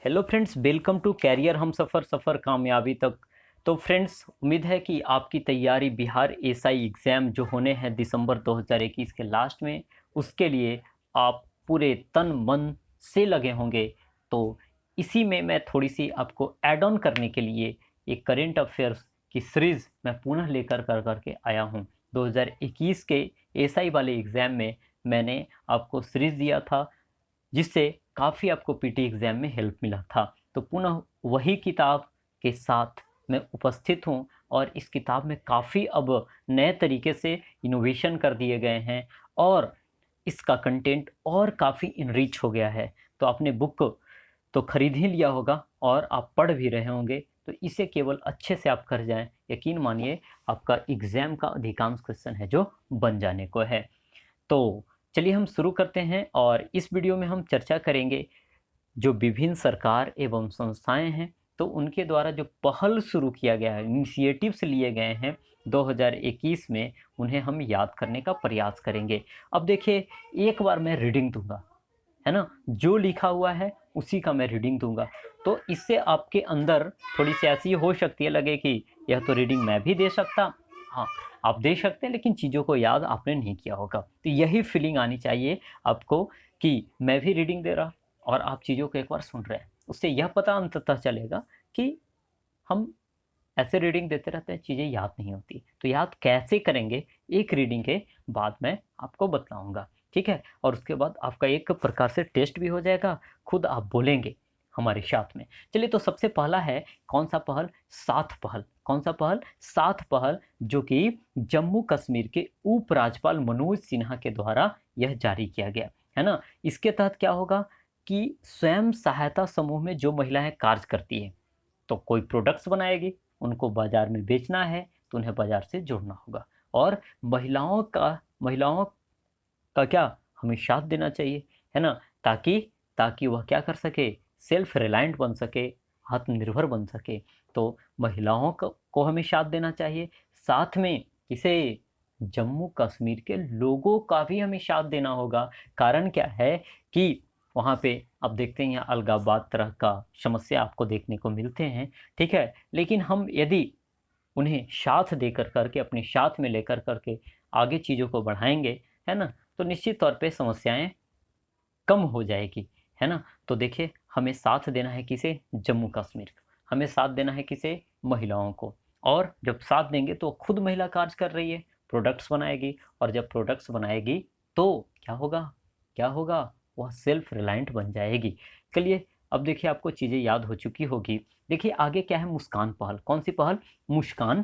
Hello friends, welcome to career हम सफ़र कामयाबी तक। तो फ्रेंड्स, उम्मीद है कि आपकी तैयारी बिहार एसआई एग्ज़ाम जो होने हैं दिसंबर 2021 के लास्ट में, उसके लिए आप पूरे तन मन से लगे होंगे। तो इसी में मैं थोड़ी सी आपको ऐड ऑन करने के लिए एक करेंट अफेयर्स की सीरीज़ मैं पुनः लेकर करके आया हूँ। 2021 के एसआई वाले एग्ज़ाम में मैंने आपको सीरीज़ दिया था, जिससे काफ़ी आपको पीटी एग्ज़ाम में हेल्प मिला था। तो पुनः वही किताब के साथ मैं उपस्थित हूँ, और इस किताब में काफ़ी अब नए तरीके से इनोवेशन कर दिए गए हैं, और इसका कंटेंट और काफ़ी इनरिच हो गया है। तो आपने बुक तो खरीद ही लिया होगा और आप पढ़ भी रहे होंगे, तो इसे केवल अच्छे से आप कर जाएँ, यकीन मानिए आपका एग्ज़ाम का अधिकांश क्वेश्चन है जो बन जाने को है। तो चलिए हम शुरू करते हैं, और इस वीडियो में हम चर्चा करेंगे जो विभिन्न सरकार एवं संस्थाएं हैं, तो उनके द्वारा जो पहल शुरू किया गया है, इनिशिएटिव्स लिए गए हैं 2021 में, उन्हें हम याद करने का प्रयास करेंगे। अब देखिए, एक बार मैं रीडिंग दूंगा, है ना, जो लिखा हुआ है उसी का मैं रीडिंग दूंगा। तो इससे आपके अंदर थोड़ी सी ऐसी हो सकती है, लगे कि यह तो रीडिंग मैं भी दे सकता। हाँ, आप दे सकते हैं, लेकिन चीज़ों को याद आपने नहीं किया होगा। तो यही फीलिंग आनी चाहिए आपको कि मैं भी रीडिंग दे रहा और आप चीज़ों को एक बार सुन रहे हैं। उससे यह पता अंततः चलेगा कि हम ऐसे रीडिंग देते रहते हैं, चीज़ें याद नहीं होती। तो याद कैसे करेंगे, एक रीडिंग के बाद मैं आपको बताऊंगा, ठीक है। और उसके बाद आपका एक प्रकार से टेस्ट भी हो जाएगा, खुद आप बोलेंगे हमारे साथ में। चलिए, तो सबसे पहला है कौन सा पहल? साथ पहल। कौन सा पहल? साथ पहल, जो कि जम्मू कश्मीर के उपराज्यपाल मनोज सिन्हा के द्वारा यह जारी किया गया, है ना। इसके तहत क्या होगा कि स्वयं सहायता समूह में जो महिलाएं कार्य करती है, तो कोई प्रोडक्ट्स बनाएगी, उनको बाज़ार में बेचना है, तो उन्हें बाज़ार से जोड़ना होगा। और महिलाओं का क्या, हमें साथ देना चाहिए, है ना, ताकि ताकि वह क्या कर सके, सेल्फ रिलायंट बन सके, आत्मनिर्भर बन सके। तो महिलाओं को हमें साथ देना चाहिए, साथ में किसे? जम्मू कश्मीर के लोगों का भी हमें साथ देना होगा। कारण क्या है कि वहाँ पे आप देखते हैं, यहाँ अलगाववाद तरह का समस्या आपको देखने को मिलते हैं, ठीक है। लेकिन हम यदि उन्हें साथ देकर करके, अपने साथ में लेकर करके आगे चीज़ों को बढ़ाएंगे, है ना, तो निश्चित तौर पे समस्याएं कम हो जाएगी, है ना। तो देखिए, हमें साथ देना है किसे? जम्मू कश्मीर को। हमें साथ देना है किसे? महिलाओं को। और जब साथ देंगे तो खुद महिला कार्य कर रही है, प्रोडक्ट्स बनाएगी, और जब प्रोडक्ट्स बनाएगी तो क्या होगा? क्या होगा? वह सेल्फ रिलायंट बन जाएगी। चलिए, अब देखिए, आपको चीज़ें याद हो चुकी होगी। देखिए आगे क्या है? मुस्कान पहल। कौन सी पहल? मुस्कान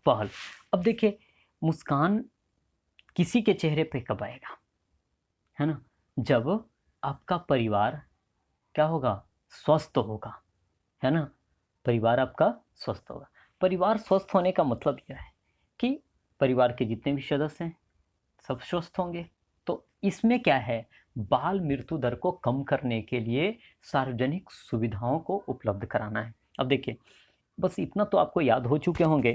पहल। अब देखिए, मुस्कान किसी के चेहरे पे कब आएगा, है ना? जब आपका परिवार क्या होगा? स्वस्थ होगा, है ना। परिवार आपका स्वस्थ होगा। परिवार स्वस्थ होने का मतलब यह है कि परिवार के जितने भी सदस्य हैं, सब स्वस्थ होंगे। तो इसमें क्या है? बाल मृत्यु दर को कम करने के लिए सार्वजनिक सुविधाओं को उपलब्ध कराना है। अब देखिए, बस इतना तो आपको याद हो चुके होंगे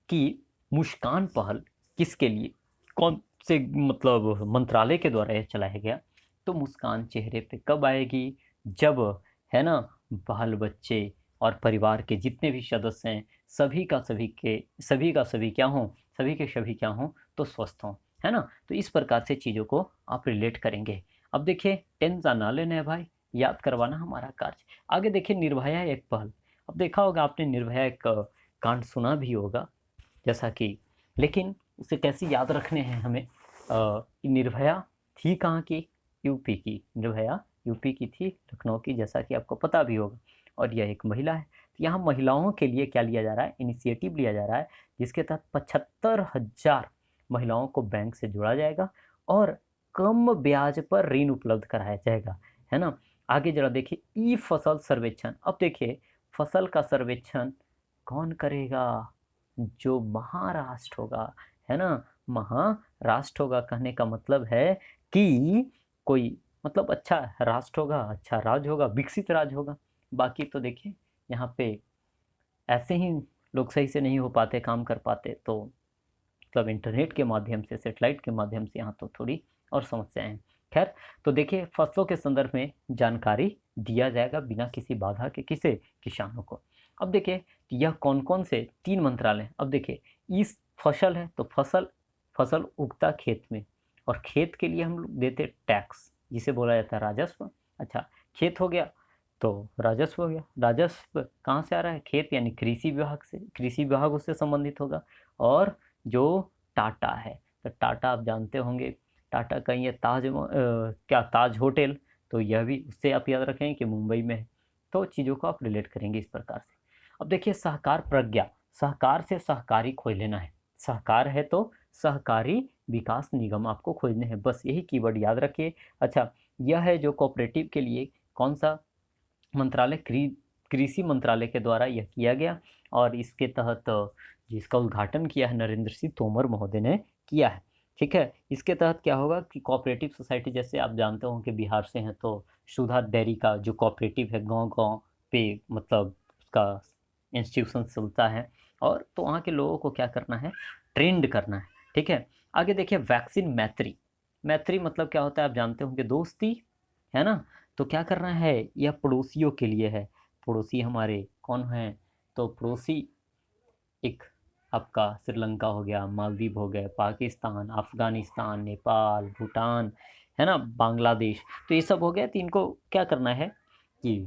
कि मुस्कान पहल किसके लिए, कौन से मतलब मंत्रालय के द्वारा यह चलाया गया। तो मुस्कान चेहरे पे कब आएगी? जब, है ना, बाल बच्चे और परिवार के जितने भी सदस्य हैं, सभी का सभी क्या हों, सभी के सभी क्या हों, तो स्वस्थ हों, है ना। तो इस प्रकार से चीज़ों को आप रिलेट करेंगे। अब देखिए, टेंशन ना लेना है भाई, याद करवाना हमारा कार्य। आगे देखिए, निर्भया एक पहल। अब देखा होगा आपने, निर्भया एक कांड सुना भी होगा, जैसा कि, लेकिन उसे कैसे याद रखने हैं हमें? निर्भया थी कहाँ की? यूपी की। निर्भया यूपी की थी, लखनऊ की, जैसा कि आपको पता भी होगा। और यह एक महिला है। तो यहाँ महिलाओं के लिए क्या लिया जा रहा है? इनिशिएटिव लिया जा रहा है, जिसके तहत 75,000 महिलाओं को बैंक से जोड़ा जाएगा, और कम ब्याज पर ऋण उपलब्ध कराया जाएगा, है ना। आगे जरा देखिए, ई फसल सर्वेक्षण। अब देखिए, फसल का सर्वेक्षण कौन करेगा? जो महाराष्ट्र होगा, है ना। महाराष्ट्र होगा, कहने का मतलब है कि कोई, मतलब अच्छा राष्ट्र होगा, अच्छा राज्य होगा, विकसित राज्य होगा। बाकी तो देखिए, यहाँ पे ऐसे ही लोग सही से नहीं हो पाते, काम कर पाते, तो मतलब इंटरनेट के माध्यम से, सेटेलाइट के माध्यम से यहाँ तो थोड़ी और समस्याएं हैं। खैर, तो देखिए फसलों के संदर्भ में जानकारी दिया जाएगा बिना किसी बाधा के, किसे? किसानों को। अब देखिए यह कौन कौन से 3 मंत्रालय हैं। अब देखिए इस फसल है तो फसल फसल उगता खेत में, और खेत के लिए हम लोग देते टैक्स, जिसे बोला जाता है राजस्व। अच्छा, खेत हो गया तो राजस्व हो गया। राजस्व कहाँ से आ रहा है? खेत यानी कृषि विभाग से, कृषि विभाग उससे संबंधित होगा। और जो टाटा है, तो टाटा आप जानते होंगे, टाटा का ये क्या ताज होटल, तो यह भी उससे आप याद रखें कि मुंबई में है। तो चीज़ों को आप रिलेट करेंगे इस प्रकार से। अब देखिए सहकार प्रज्ञा, सहकार से सहकारी खोज लेना है। सहकार है तो सहकारी विकास निगम आपको खोजने हैं, बस यही कीवर्ड याद रखिए। अच्छा, यह है जो कोऑपरेटिव के लिए कौन सा मंत्रालय? कृषि मंत्रालय के द्वारा यह किया गया, और इसके तहत जिसका उद्घाटन किया है नरेंद्र सिंह तोमर महोदय ने किया है। ठीक है, इसके तहत क्या होगा कि कोऑपरेटिव सोसाइटी, जैसे आप जानते हो कि बिहार से हैं तो सुधा डेयरी का जो कोऑपरेटिव है गांव गांव पे मतलब उसका इंस्टीट्यूशन चलता है, और तो वहाँ के लोगों को क्या करना है? ट्रेंड करना है। ठीक है, आगे देखिए वैक्सीन मैत्री। मैत्री मतलब क्या होता है? आप जानते होंगे दोस्ती, है ना? तो क्या करना है? यह पड़ोसियों के लिए है। पड़ोसी हमारे कौन हैं? तो पड़ोसी एक आपका श्रीलंका हो गया, मालदीव हो गए, पाकिस्तान, अफगानिस्तान, नेपाल, भूटान, है ना, बांग्लादेश, तो ये सब हो गया। तो इनको क्या करना है कि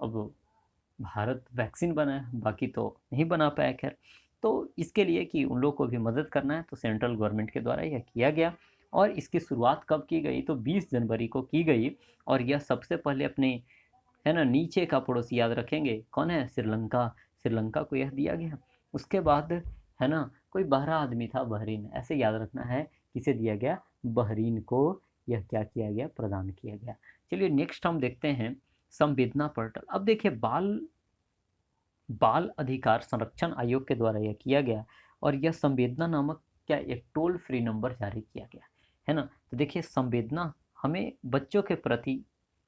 अब भारत वैक्सीन बनाए, बाकी तो नहीं बना पाया। खैर, तो इसके लिए कि उन लोगों को भी मदद करना है, तो सेंट्रल गवर्नमेंट के द्वारा यह किया गया। और इसकी शुरुआत कब की गई? तो 20 जनवरी को की गई। और यह सबसे पहले अपने, है ना, नीचे का पड़ोसी याद रखेंगे कौन है? श्रीलंका। श्रीलंका को यह दिया गया। उसके बाद, है ना, कोई बहरा आदमी था, बहरीन, ऐसे याद रखना है किसे दिया गया? बहरीन को यह क्या किया गया? प्रदान किया गया। चलिए नेक्स्ट हम देखते हैं संवेदना पोर्टल। अब देखिए बाल बाल अधिकार संरक्षण आयोग के द्वारा यह किया गया, और यह संवेदना नामक क्या एक टोल फ्री नंबर जारी किया गया, है ना। तो देखिए संवेदना हमें बच्चों के प्रति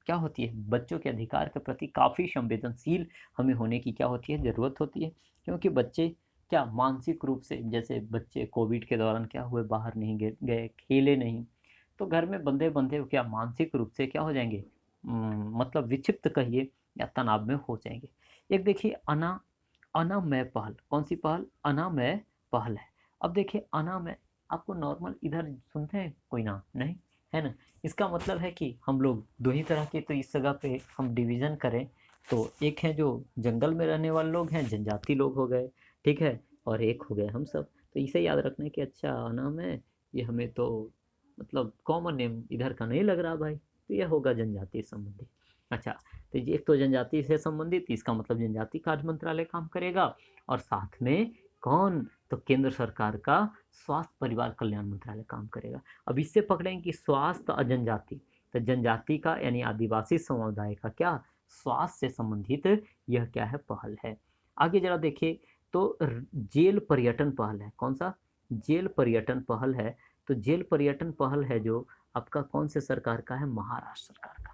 क्या होती है? बच्चों के अधिकार के प्रति काफ़ी संवेदनशील हमें होने की क्या होती है? ज़रूरत होती है। क्योंकि बच्चे क्या मानसिक रूप से, जैसे बच्चे कोविड के दौरान क्या हुए, बाहर नहीं गए, खेले नहीं, तो घर में बंधे बंधे क्या मानसिक रूप से क्या हो जाएंगे? मतलब विक्षिप्त कहिए या तनाव में हो जाएंगे। एक देखिए अनामय पहल, कौन सी पहल? अनामय पहल है। अब देखिए अनामय, आपको नॉर्मल इधर सुनते हैं कोई नाम नहीं, है ना। इसका मतलब है कि हम लोग दो ही तरह के, तो इस जगह पे हम डिवीज़न करें तो एक है जो जंगल में रहने वाले लोग हैं, जनजाति लोग हो गए, ठीक है, और एक हो गए हम सब। तो इसे याद रखना कि अच्छा अनामय, ये हमें तो मतलब कॉमन नेम इधर का नहीं लग रहा भाई, तो यह होगा जनजाति संबंधी। अच्छा, तो ये एक तो जनजाति से संबंधित, इसका मतलब जनजाति कार्य मंत्रालय काम करेगा, और साथ में कौन? तो केंद्र सरकार का स्वास्थ्य परिवार कल्याण मंत्रालय काम करेगा। अब इससे पकड़ेंगे कि स्वास्थ्य और जनजाति, तो जनजाति का यानी आदिवासी समुदाय का क्या स्वास्थ्य से संबंधित यह क्या है? पहल है। आगे जरा देखिए तो जेल पर्यटन पहल है। कौन सा? जेल पर्यटन पहल है। तो जेल पर्यटन पहल है जो आपका कौन से सरकार का है? महाराष्ट्र सरकार का।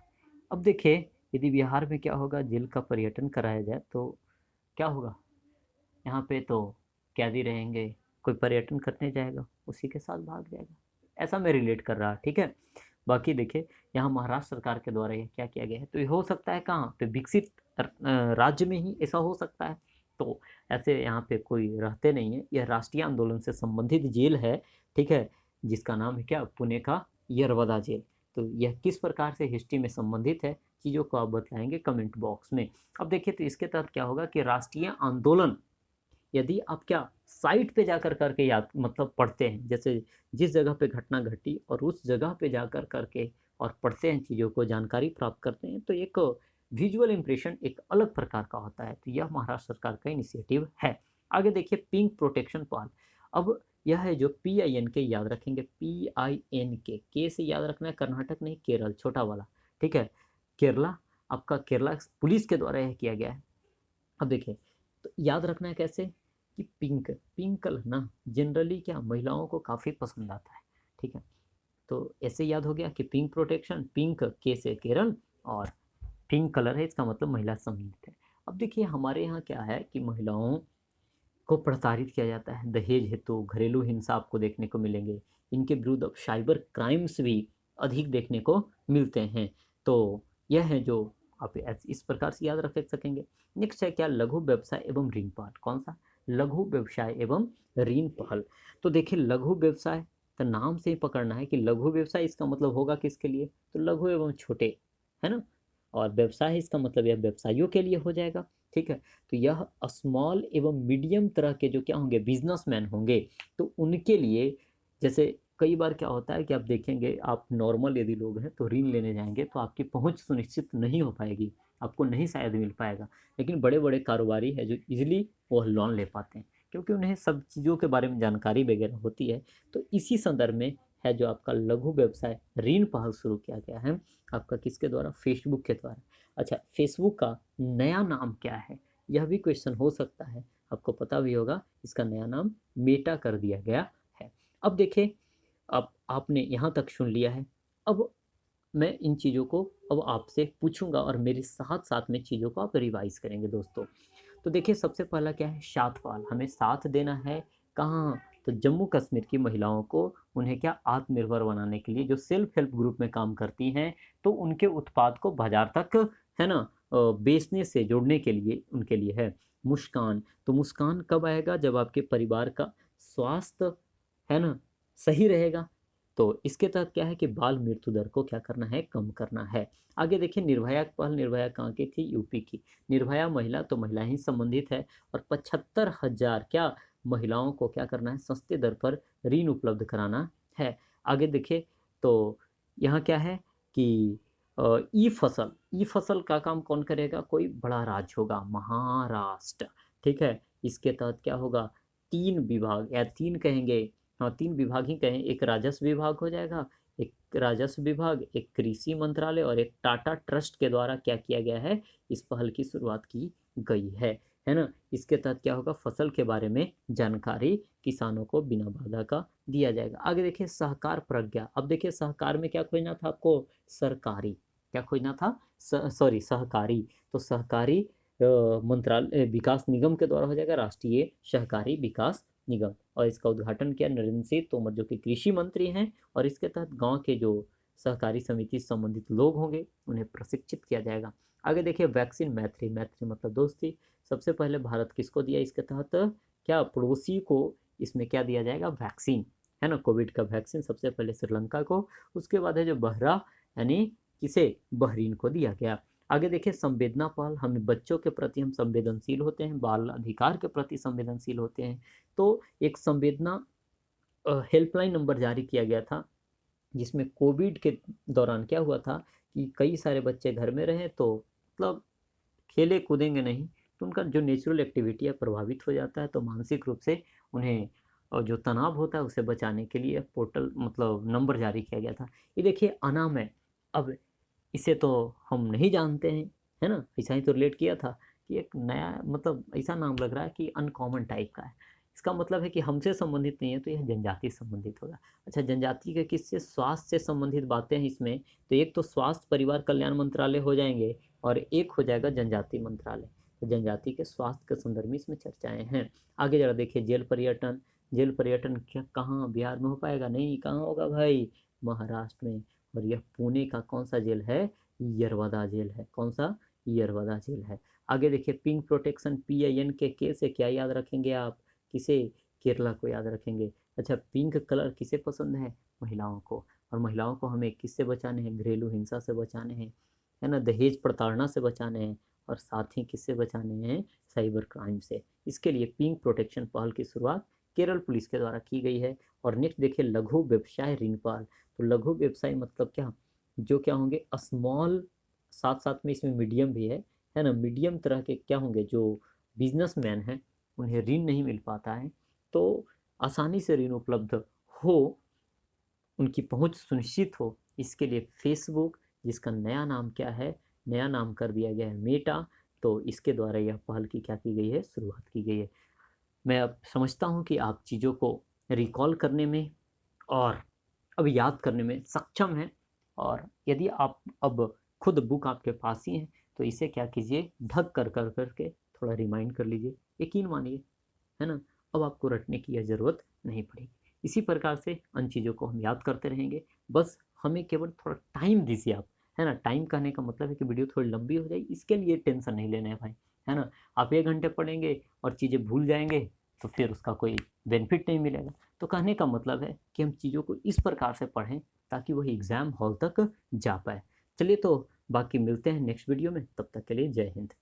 अब देखिए यदि बिहार में क्या होगा, जेल का पर्यटन कराया जाए तो क्या होगा? यहाँ पे तो कैदी रहेंगे, कोई पर्यटन करने जाएगा उसी के साथ भाग जाएगा, ऐसा मैं रिलेट कर रहा, ठीक है। बाकी देखिए यहाँ महाराष्ट्र सरकार के द्वारा ये क्या किया गया है, तो ये हो सकता है कहाँ पे? विकसित राज्य में ही ऐसा हो सकता है। तो ऐसे यहाँ पे कोई रहते नहीं है। यह राष्ट्रीय आंदोलन से संबंधित जेल है, ठीक है, जिसका नाम है क्या? पुणे का यरवदा जेल। तो यह किस प्रकार से हिस्ट्री में संबंधित है, चीज़ों को आप बताएंगे कमेंट बॉक्स में। अब देखिए तो इसके तहत क्या होगा कि राष्ट्रीय आंदोलन, यदि आप क्या साइट पे जाकर करके याद मतलब पढ़ते हैं, जैसे जिस जगह पे घटना घटी और उस जगह पे जाकर करके और पढ़ते हैं, चीज़ों को जानकारी प्राप्त करते हैं, तो एक विजुअल इंप्रेशन एक अलग प्रकार का होता है। तो यह महाराष्ट्र सरकार का इनिशिएटिव है। आगे देखिए पिंक प्रोटेक्शन पहल। अब यह है जो PIN के याद रखेंगे, PINK से याद रखना है, कर्नाटक नहीं, केरल छोटा वाला, ठीक है, केरला, आपका केरला पुलिस के द्वारा यह किया गया है। अब देखिए तो याद रखना है कैसे कि पिंक पिंक कलर ना जनरली क्या महिलाओं को काफ़ी पसंद आता है, ठीक है। तो ऐसे याद हो गया कि पिंक प्रोटेक्शन, पिंक के से केरल, और पिंक कलर है, इसका मतलब महिला संबंधित है। अब देखिए हमारे यहाँ क्या है कि महिलाओं को प्रताड़ित किया जाता है, दहेज हेतु, घरेलू हिंसा आपको देखने को मिलेंगे, इनके विरुद्ध अब साइबर क्राइम्स भी अधिक देखने को मिलते हैं। तो यह है जो आप इस प्रकार से याद रख सकेंगे। नेक्स्ट है क्या, लघु व्यवसाय एवं ऋण पहल। कौन सा, लघु व्यवसाय एवं ऋण पहल। तो देखिए लघु व्यवसाय, तो नाम से ही पकड़ना है कि लघु व्यवसाय, इसका मतलब होगा किसके लिए, तो लघु एवं छोटे, है ना। और व्यवसाय इसका मतलब यह व्यवसायियों के लिए हो जाएगा, ठीक है। तो यह स्मॉल एवं मीडियम तरह के जो क्या होंगे, बिजनेसमैन होंगे, तो उनके लिए, जैसे कई बार क्या होता है कि आप देखेंगे, आप नॉर्मल यदि लोग हैं तो ऋण लेने जाएंगे तो आपकी पहुंच सुनिश्चित नहीं हो पाएगी, आपको नहीं शायद मिल पाएगा। लेकिन बड़े बड़े कारोबारी है जो इजीली वह लोन ले पाते हैं, क्योंकि उन्हें सब चीज़ों के बारे में जानकारी वगैरह होती है। तो इसी संदर्भ में है जो आपका लघु व्यवसाय ऋण पहल शुरू किया गया है आपका किसके द्वारा, फेसबुक के द्वारा। अच्छा, फेसबुक का नया नाम क्या है, यह भी क्वेश्चन हो सकता है, आपको पता भी होगा, इसका नया नाम मेटा कर दिया गया है। अब देखिए, अब आपने यहाँ तक सुन लिया है, अब मैं इन चीज़ों को अब आपसे पूछूंगा और मेरे साथ साथ में चीज़ों को आप रिवाइज करेंगे दोस्तों। तो देखिए सबसे पहला क्या है, सात पाल, हमें साथ देना है कहाँ, तो जम्मू कश्मीर की महिलाओं को, उन्हें क्या आत्मनिर्भर बनाने के लिए, जो सेल्फ हेल्प ग्रुप में काम करती हैं, तो उनके उत्पाद को बाजार तक, है ना, बेचने से जोड़ने के लिए उनके लिए है। मुस्कान, तो मुस्कान कब आएगा, जब आपके परिवार का स्वास्थ्य, है ना, सही रहेगा। तो इसके तहत क्या है कि बाल मृत्यु दर को क्या करना है, कम करना है। आगे देखिए निर्भया पहल, निर्भया कहाँ की थी, यूपी की। निर्भया महिला, तो महिला ही संबंधित है, और 75,000 क्या महिलाओं को क्या करना है, सस्ते दर पर ऋण उपलब्ध कराना है। आगे देखिए, तो यहाँ क्या है कि ई फसल, ई फसल का काम कौन करेगा, कोई बड़ा राज्य होगा, महाराष्ट्र, ठीक है। इसके तहत क्या होगा, 3 विभाग, या 3 कहेंगे, हाँ 3 विभाग ही कहें, एक राजस्व विभाग हो जाएगा, एक राजस्व विभाग, एक कृषि मंत्रालय, और एक टाटा ट्रस्ट के द्वारा क्या किया गया है, इस पहल की शुरुआत की गई है ना। इसके तहत क्या होगा, फसल के बारे में जानकारी किसानों को बिना बाधा का दिया जाएगा। आगे देखिए सहकार प्रज्ञा। अब देखिए सहकार में क्या खोजना था आपको, सरकारी, क्या खोजना था, सॉरी सहकारी। तो सहकारी मंत्रालय विकास निगम के द्वारा हो जाएगा, राष्ट्रीय सहकारी विकास निगम। और इसका उद्घाटन किया नरेंद्र सिंह तोमर जो कि कृषि मंत्री हैं। और इसके तहत गांव के जो सहकारी समिति से संबंधित लोग होंगे उन्हें प्रशिक्षित किया जाएगा। आगे देखिए वैक्सीन मैत्री, मैत्री मतलब दोस्ती। सबसे पहले भारत किसको दिया, इसके तहत क्या पड़ोसी को इसमें क्या दिया जाएगा, वैक्सीन, है ना, कोविड का वैक्सीन सबसे पहले श्रीलंका को, उसके बाद है जो बहरा, यानी किसे, बहरीन को दिया गया। आगे देखिए संवेदना पहल, हम बच्चों के प्रति हम संवेदनशील होते हैं, बाल अधिकार के प्रति संवेदनशील होते हैं। तो एक संवेदना हेल्पलाइन नंबर जारी किया गया था, जिसमें कोविड के दौरान क्या हुआ था कि कई सारे बच्चे घर में रहे, तो मतलब खेले कूदेंगे नहीं, तो उनका जो नेचुरल एक्टिविटी है प्रभावित हो जाता है। तो मानसिक रूप से उन्हें जो तनाव होता है उसे बचाने के लिए पोर्टल मतलब नंबर जारी किया गया था। ये देखिए अनामय, अब इसे तो हम नहीं जानते हैं, है ना, ऐसा ही तो रिलेट किया था कि एक नया मतलब ऐसा नाम लग रहा है कि अनकॉमन टाइप का है। इसका मतलब है कि हमसे संबंधित नहीं है, तो यह जनजाति से संबंधित होगा। अच्छा, जनजाति के किससे, स्वास्थ्य से संबंधित बातें हैं इसमें, तो एक तो स्वास्थ्य परिवार कल्याण मंत्रालय हो जाएंगे, और एक हो जाएगा जनजाति मंत्रालय। तो जनजाति के स्वास्थ्य के संदर्भ में इसमें चर्चाएं हैं। आगे जरा देखिए जेल पर्यटन, जेल पर्यटन क्या कहाँ, बिहार में हो पाएगा, नहीं, कहाँ होगा भाई, महाराष्ट्र में। और यह पुणे का कौन सा जेल है, यरवदा जेल है, कौन सा, यरवदा जेल है। आगे देखिए पिंक प्रोटेक्शन, PINK से क्या याद रखेंगे आप, किसे, केरला को याद रखेंगे। अच्छा, पिंक कलर किसे पसंद है, महिलाओं को, और महिलाओं को हमें किससे बचाने हैं, घरेलू हिंसा से बचाने हैं, है ना, दहेज प्रताड़ना से बचाने हैं, और साथ ही किससे बचाने हैं, साइबर क्राइम से। इसके लिए पिंक प्रोटेक्शन पहल की शुरुआत केरल पुलिस के द्वारा की गई है। और नेक्स्ट देखिए लघु व्यवसाय ऋण पहल। तो लघु व्यवसाय मतलब क्या, जो क्या होंगे, स्मॉल, साथ साथ में इसमें मीडियम भी है ना, मीडियम तरह के क्या होंगे, जो बिजनेसमैन हैं उन्हें ऋण नहीं मिल पाता है, तो आसानी से ऋण उपलब्ध हो, उनकी पहुंच सुनिश्चित हो, इसके लिए फेसबुक, जिसका नया नाम क्या है, नया नाम कर दिया गया है मेटा, तो इसके द्वारा यह पहल की क्या की गई है, शुरुआत की गई है। मैं अब समझता हूँ कि आप चीज़ों को रिकॉल करने में और अब याद करने में सक्षम हैं। और यदि आप अब खुद बुक आपके पास ही है, तो इसे क्या कीजिए, ढक कर कर करके थोड़ा रिमाइंड कर लीजिए, यकीन मानिए, है ना, अब आपको रटने की यह ज़रूरत नहीं पड़ेगी। इसी प्रकार से अन्य चीज़ों को हम याद करते रहेंगे, बस हमें केवल थोड़ा टाइम दीजिए आप, है ना। टाइम कहने का मतलब है कि वीडियो थोड़ी लंबी हो जाए, इसके लिए टेंशन नहीं लेना है भाई, है ना। आप 1 घंटे पढ़ेंगे और चीज़ें भूल जाएंगे तो फिर उसका कोई बेनिफिट नहीं मिलेगा। तो कहने का मतलब है कि हम चीज़ों को इस प्रकार से पढ़ें ताकि वही एग्ज़ाम हॉल तक जा पाए। चलिए तो बाकी मिलते हैं नेक्स्ट वीडियो में, तब तक के लिए जय हिंद।